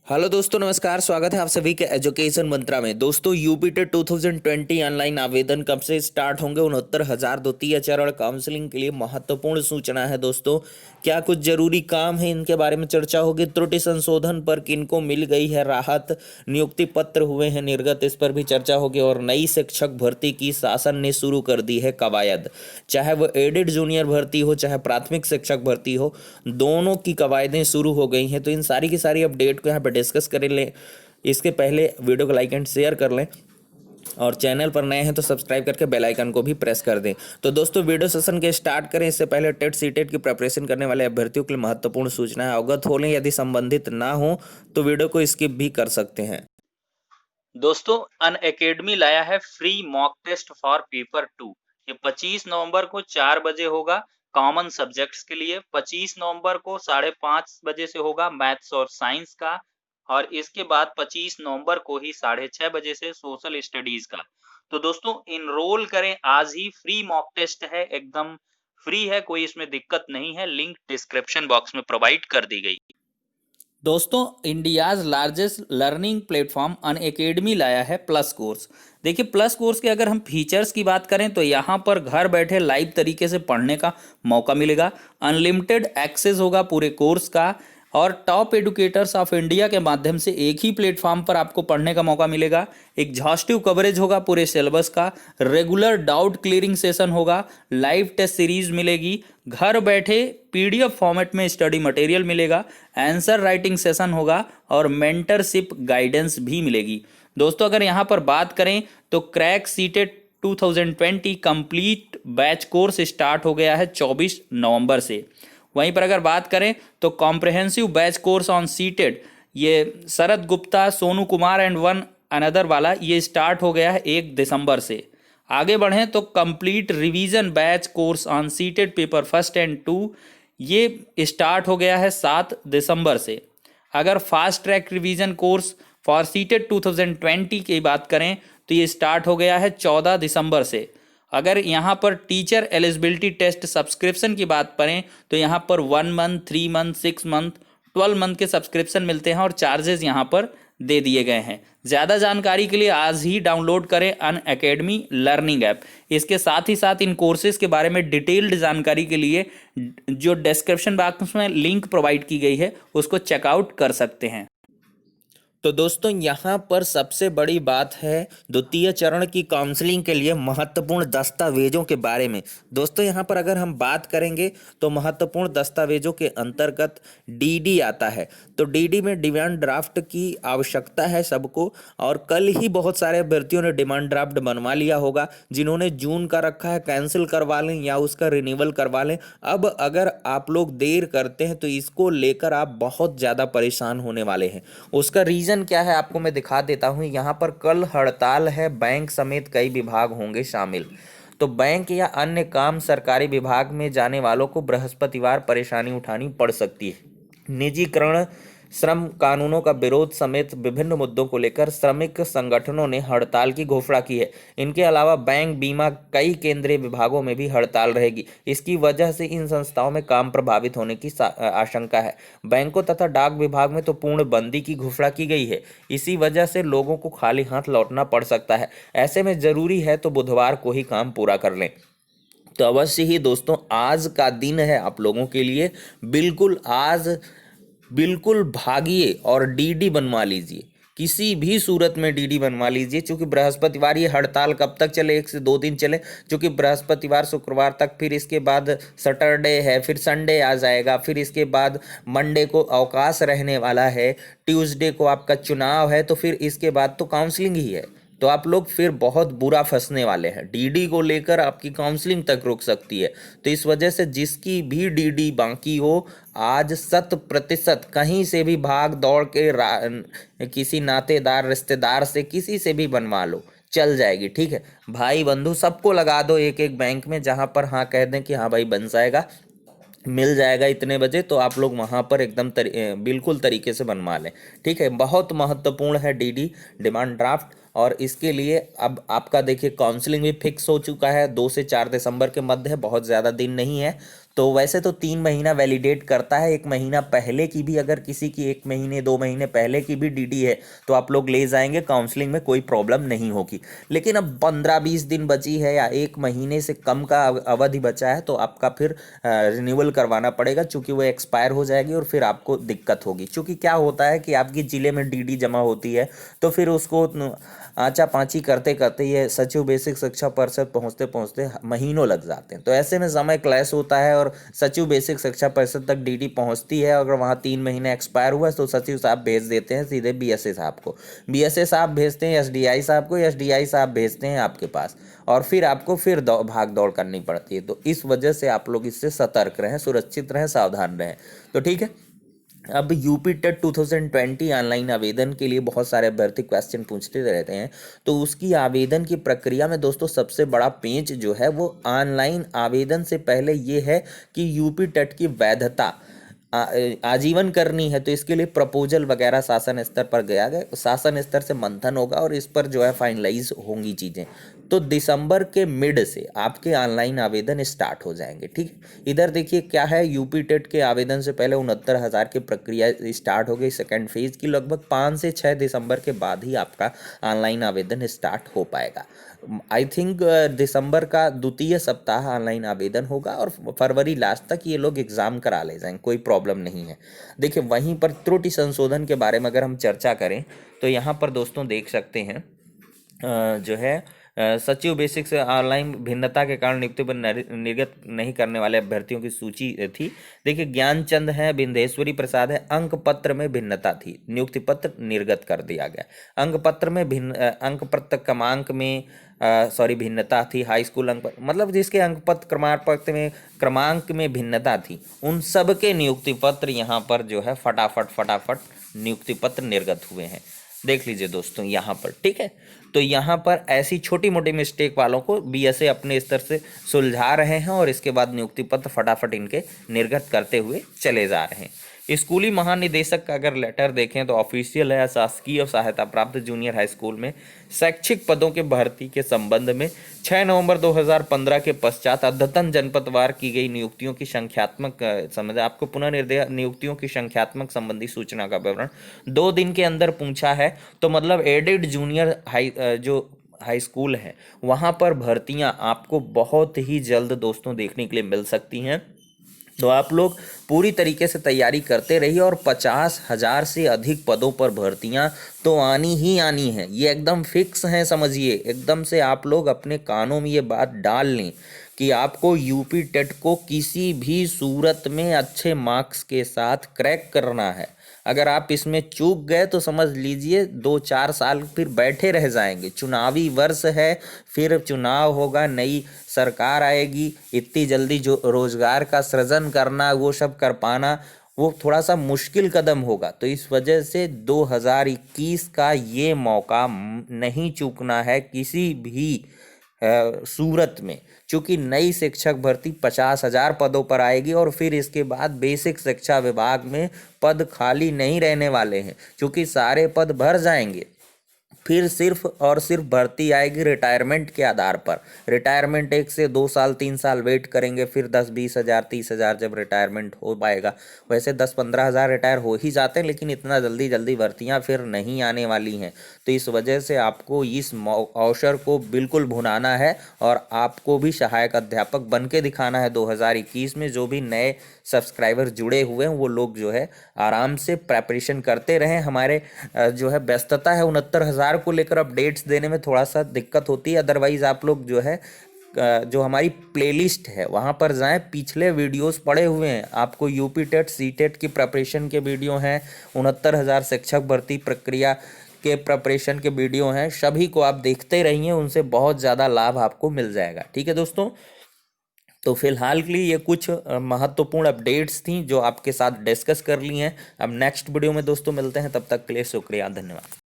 Hello दोस्तों, नमस्कार। स्वागत है आप सभी के एजुकेशन मंत्रा में। दोस्तों, यूपी टेट 2020 ऑनलाइन आवेदन कब से स्टार्ट होंगे? 69,000 द्वितीय चरण काउंसलिंग के लिए महत्वपूर्ण सूचना है दोस्तों। क्या कुछ जरूरी काम है, इनके बारे में चर्चा होगी। त्रुटि संशोधन पर किनको मिल गई है राहत, नियुक्ति पत्र हुए हैं निर्गत, इस पर भी चर्चा होगी। और नई शिक्षक भर्ती की शासन ने शुरू कर दी है कवायद, चाहे वो एडेड जूनियर भर्ती हो चाहे प्राथमिक शिक्षक भर्ती हो, दोनों की कवायदें शुरू हो गई हैं। तो इन सारी की सारी अपडेट को यहाँ पर डिस्कस कर लें। इसके पहले वीडियो को लाइक एंड शेयर कर लें, और चैनल पर नए हैं तो सब्सक्राइब करके बेल आइकन को भी प्रेस कर दें। तो दोस्तों, वीडियो सेशन के स्टार्ट करें इससे पहले टेट सीटेट की प्रिपरेशन करने वाले अभ्यर्थियों के लिए महत्वपूर्ण सूचना है, अवगत हो लें। यदि संबंधित ना हो तो वीडियो को स्किप भी कर सकते हैं। दोस्तों, अनअकैडमी लाया है free mock test for paper 2। ये 25 नवंबर को 4 बजे होगा कॉमन सब्जेक्ट्स के लिए। 25 नवंबर को 5:30 बजे से होगा मैथ्स और साइंस का, और इसके बाद 25 नवंबर को ही 6:30 बजे से सोशल स्टडीज का। तो दोस्तों, इनरोल करें आज ही। फ्री मॉक टेस्ट है, एकदम फ्री है, कोई इसमें दिक्कत नहीं है। लिंक डिस्क्रिप्शन बॉक्स में प्रोवाइड कर दी गई। दोस्तों, India's largest learning platform Unacademy लाया है प्लस कोर्स। देखिए, प्लस कोर्स के अगर हम फीचर्स की बात करें तो यहाँ पर घर बैठे लाइव तरीके से पढ़ने का मौका मिलेगा, अनलिमिटेड एक्सेस होगा पूरे कोर्स का, और टॉप एडुकेटर्स ऑफ इंडिया के माध्यम से एक ही प्लेटफॉर्म पर आपको पढ़ने का मौका मिलेगा। एग्जॉस्टिव कवरेज होगा पूरे सिलेबस का, रेगुलर डाउट क्लियरिंग सेशन होगा, लाइव टेस्ट सीरीज मिलेगी, घर बैठे पीडीएफ फॉर्मेट में स्टडी मटेरियल मिलेगा, आंसर राइटिंग सेशन होगा और मेंटरशिप गाइडेंस भी मिलेगी। दोस्तों, अगर यहाँ पर बात करें तो crack CTET 2020 complete batch course start हो गया है 24 नवंबर से। वहीं पर अगर बात करें तो comprehensive batch course on seated, ये Sharad Gupta, Sonu Kumar and one another वाला, ये स्टार्ट हो गया है 1 दिसंबर से। आगे बढ़ें तो complete revision batch course on seated paper 1 and 2, ये स्टार्ट हो गया है 7 दिसंबर से। अगर fast track revision course for seated 2020 की बात करें तो ये स्टार्ट हो गया है 14 दिसंबर से। अगर यहाँ पर टीचर एलिजिबिलिटी टेस्ट सब्सक्रिप्शन की बात करें तो यहाँ पर 1 मंथ, 3 मंथ, 6 मंथ, 12 मंथ के सब्सक्रिप्शन मिलते हैं और चार्जेस यहाँ पर दे दिए गए हैं। ज़्यादा जानकारी के लिए आज ही डाउनलोड करें अनअकैडमी लर्निंग ऐप। इसके साथ ही साथ इन कोर्सेज के बारे में डिटेल्ड जानकारी के लिए जो डिस्क्रिप्शन बॉक्स में लिंक प्रोवाइड की गई है उसको चेकआउट कर सकते हैं। तो दोस्तों, यहाँ पर सबसे बड़ी बात है द्वितीय चरण की काउंसलिंग के लिए महत्वपूर्ण दस्तावेजों के बारे में। दोस्तों, यहाँ पर अगर हम बात करेंगे तो महत्वपूर्ण दस्तावेजों के अंतर्गत डीडी आता है। तो डीडी में डिमांड ड्राफ्ट की आवश्यकता है सबको, और कल ही बहुत सारे अभ्यर्थियों ने डिमांड ड्राफ्ट बनवा लिया होगा। जिन्होंने जून का रखा है कैंसिल करवा लें या उसका रिन्यूअल करवा लें। अब अगर आप लोग देर करते हैं तो इसको लेकर आप बहुत ज़्यादा परेशान होने वाले हैं। उसका रीज़न क्या है आपको मैं दिखा देता हूं। यहां पर कल हड़ताल है, बैंक समेत कई विभाग होंगे शामिल। तो बैंक या अन्य काम सरकारी विभाग में जाने वालों को बृहस्पतिवार परेशानी उठानी पड़ सकती है। निजीकरण, श्रम कानूनों का विरोध समेत विभिन्न मुद्दों को लेकर श्रमिक संगठनों ने हड़ताल की घोषणा की है। इनके अलावा बैंक, बीमा, कई केंद्रीय विभागों में भी हड़ताल रहेगी। इसकी वजह से इन संस्थाओं में काम प्रभावित होने की आशंका है। बैंकों तथा डाक विभाग में तो पूर्ण बंदी की घोषणा की गई है। इसी वजह से लोगों को खाली हाथ लौटना पड़ सकता है। ऐसे में जरूरी है तो बुधवार को ही काम पूरा कर लें। तो अवश्य ही दोस्तों, आज का दिन है आप लोगों के लिए। बिल्कुल आज बिल्कुल भागिए और डीडी बनवा लीजिए। किसी भी सूरत में डीडी बनवा लीजिए, क्योंकि बृहस्पतिवार ये हड़ताल कब तक चले? 1 से 2 दिन चले, क्योंकि बृहस्पतिवार, शुक्रवार तक, फिर इसके बाद सैटरडे है, फिर संडे आ जाएगा, फिर इसके बाद मंडे को अवकाश रहने वाला है, ट्यूसडे को आपका चुनाव है, तो फिर इसके बाद तो काउंसलिंग ही है। तो आप लोग फिर बहुत बुरा फंसने वाले हैं। डीडी को लेकर आपकी काउंसलिंग तक रुक सकती है। तो इस वजह से जिसकी भी डीडी बाकी हो, आज 100% कहीं से भी भाग दौड़ के किसी नातेदार, रिश्तेदार से, किसी से भी बनवा लो, चल जाएगी। ठीक है, भाई बंधु सबको लगा दो एक एक बैंक में, जहां पर हाँ कह दें कि हाँ भाई बन जाएगा, मिल जाएगा इतने बजे, तो आप लोग वहाँ पर एकदम बिल्कुल तरीके से बनवा लें। ठीक है, बहुत महत्वपूर्ण है डीडी डिमांड ड्राफ्ट। और इसके लिए अब आपका देखिए काउंसलिंग भी फिक्स हो चुका है, 2 से 4 दिसंबर के मध्य है, बहुत ज़्यादा दिन नहीं है। तो वैसे तो 3 महीना वैलिडेट करता है, 1 महीना पहले की भी अगर किसी की 1 महीने 2 महीने पहले की भी डीडी है तो आप लोग ले जाएंगे, काउंसलिंग में कोई प्रॉब्लम नहीं होगी। लेकिन अब 15-20 दिन बची है या 1 महीने से कम का अवधि बचा है तो आपका फिर रिन्यूअल करवाना पड़ेगा, चूंकि वो एक्सपायर हो जाएगी और फिर आपको दिक्कत होगी। चूंकि क्या होता है कि आपकी जिले में डीडी जमा होती है तो फिर उसको आंचा पांची करते करते ये सचिव बेसिक शिक्षा परिषद पहुंचते पहुंचते महीनों लग जाते हैं। तो ऐसे में समय क्लैश होता है और सचिव बेसिक शिक्षा परिषद तक डीडी पहुंचती है। अगर वहाँ 3 महीने एक्सपायर हुआ तो सचिव साहब भेज देते हैं सीधे बीएसए साहब को, बीएसए साहब भेजते हैं एसडीआई साहब को, एसडीआई साहब भेजते हैं आपके पास, और फिर आपको फिर भाग दौड़ करनी पड़ती है। तो इस वजह से आप लोग इससे सतर्क रहें, सुरक्षित रहें, सावधान रहें। तो ठीक है, अब यूपी टेट 2020 ऑनलाइन आवेदन के लिए बहुत सारे अभ्यर्थी क्वेश्चन पूछते रहते हैं। तो उसकी आवेदन की प्रक्रिया में दोस्तों सबसे बड़ा पेंच जो है वो ऑनलाइन आवेदन से पहले ये है कि यूपी टेट की वैधता आजीवन करनी है। तो इसके लिए प्रपोजल वगैरह शासन स्तर पर गया गया, शासन स्तर से मंथन होगा और इस पर जो है फाइनलाइज होंगी चीज़ें। तो दिसंबर के मिड से आपके ऑनलाइन आवेदन स्टार्ट हो जाएंगे। ठीक, इधर देखिए क्या है, यूपी टेट के आवेदन से पहले 69,000 की प्रक्रिया स्टार्ट हो गई सेकेंड फेज की। लगभग 5 से 6 दिसंबर के बाद ही आपका ऑनलाइन आवेदन स्टार्ट हो पाएगा। आई थिंक दिसंबर का द्वितीय सप्ताह ऑनलाइन आवेदन होगा और फरवरी लास्ट तक ये लोग एग्ज़ाम करा ले जाएंगे, कोई प्रॉब्लम नहीं है। देखिए वहीं पर त्रुटि संशोधन के बारे में अगर हम चर्चा करें तो यहाँ पर दोस्तों देख सकते हैं जो है सचिव बेसिक से ऑनलाइन भिन्नता के कारण नियुक्ति पर निर्गत नहीं करने वाले अभ्यर्थियों की सूची थी। देखिए ज्ञानचंद है, बिंदेश्वरी प्रसाद है, अंक पत्र में भिन्नता थी, नियुक्ति पत्र निर्गत कर दिया गया। अंक पत्र में अंक पत्र क्रमांक में भिन्नता थी, हाई स्कूल अंक मतलब जिसके अंक पत्र क्रमांक में भिन्नता थी उन सब के नियुक्ति पत्र यहाँ पर जो है फटाफट नियुक्ति पत्र निर्गत हुए हैं। देख लीजिए दोस्तों यहाँ पर, ठीक है। तो यहाँ पर ऐसी छोटी मोटी मिस्टेक वालों को बीएसए अपने स्तर से सुलझा रहे हैं और इसके बाद नियुक्ति पत्र फटाफट इनके निर्गत करते हुए चले जा रहे हैं। स्कूली महानिदेशक का अगर लेटर देखें तो ऑफिशियल है, शासकीय और सहायता प्राप्त जूनियर हाई स्कूल में शैक्षिक पदों के भर्ती के संबंध में 6 नवंबर 2015 के पश्चात अद्यतन जनपदवार की गई नियुक्तियों की संख्यात्मक संबंध आपको पुनः नियुक्तियों की संख्यात्मक संबंधी सूचना का विवरण 2 दिन के अंदर पूछा है। तो मतलब एडेड जूनियर हाई स्कूल है वहाँ पर भर्तियाँ आपको बहुत ही जल्द दोस्तों देखने के लिए मिल सकती हैं। तो आप लोग पूरी तरीके से तैयारी करते रहिए और 50,000 से अधिक पदों पर भर्तियां तो आनी ही आनी है, ये एकदम फिक्स है। समझिए एकदम से आप लोग अपने कानों में ये बात डाल लें कि आपको यूपी टेट को किसी भी सूरत में अच्छे मार्क्स के साथ क्रैक करना है। अगर आप इसमें चूक गए तो समझ लीजिए 2-4 साल फिर बैठे रह जाएंगे। चुनावी वर्ष है, फिर चुनाव होगा, नई सरकार आएगी, इतनी जल्दी जो रोजगार का सृजन करना वो सब कर पाना वो थोड़ा सा मुश्किल कदम होगा। तो इस वजह से 2021 का ये मौका नहीं चूकना है किसी भी सूरत में, चूंकि नई शिक्षक भर्ती 50,000 पदों पर आएगी और फिर इसके बाद बेसिक शिक्षा विभाग में पद खाली नहीं रहने वाले हैं, क्योंकि सारे पद भर जाएंगे। फिर सिर्फ और सिर्फ भर्ती आएगी रिटायरमेंट के आधार पर। रिटायरमेंट 1 से 2 साल 3 साल वेट करेंगे, फिर 10-20 हज़ार 30 हज़ार जब रिटायरमेंट हो पाएगा। वैसे 10-15 हज़ार रिटायर हो ही जाते हैं, लेकिन इतना जल्दी भर्तियां फिर नहीं आने वाली हैं। तो इस वजह से आपको इस अवसर को बिल्कुल भुनाना है और आपको भी सहायक अध्यापक बन के दिखाना है 2021 में। जो भी नए सब्सक्राइबर जुड़े हुए हैं वो लोग जो है आराम से प्रेपरेशन करते रहें। हमारे जो है व्यस्तता है 69,000 को लेकर अपडेट्स देने में थोड़ा सा दिक्कत होती है। अदरवाइज आप लोग जो है जो हमारी प्लेलिस्ट है वहाँ पर जाएं, पिछले वीडियोस पड़े हुए हैं। आपको यूपी टेट सी टेट की प्रेपरेशन के वीडियो हैं, 69,000 शिक्षक भर्ती प्रक्रिया के प्रेपरेशन के वीडियो हैं, सभी को आप देखते रहिए, उनसे बहुत ज़्यादा लाभ आपको मिल जाएगा। ठीक है दोस्तों, तो फिलहाल के लिए ये कुछ महत्वपूर्ण अपडेट्स थी जो आपके साथ डिस्कस कर ली हैं। अब नेक्स्ट वीडियो में दोस्तों मिलते हैं, तब तक के लिए शुक्रिया, धन्यवाद।